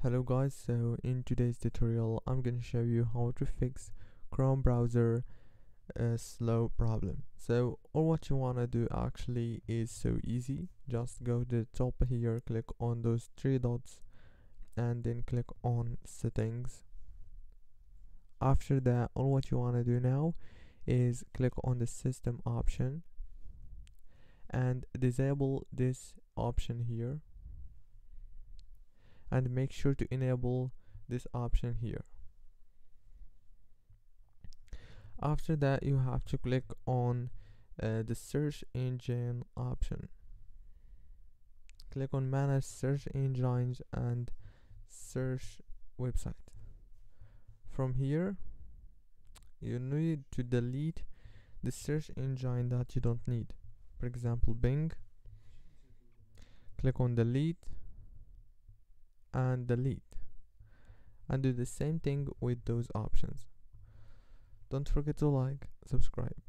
Hello guys, so in today's tutorial I'm gonna show you how to fix Chrome browser slow problem. So all what you wanna do actually is so easy. Just go to the top here, click on those three dots and then click on settings. After that, all what you wanna do now is click on the system option and disable this option here, and make sure to enable this option here. After that, you have to click on the search engine option. Click on manage search engines and search website. From here, you need to delete the search engine that you don't need. For example, Bing. Click on delete and delete, and do the same thing with those options. Don't forget to like, subscribe.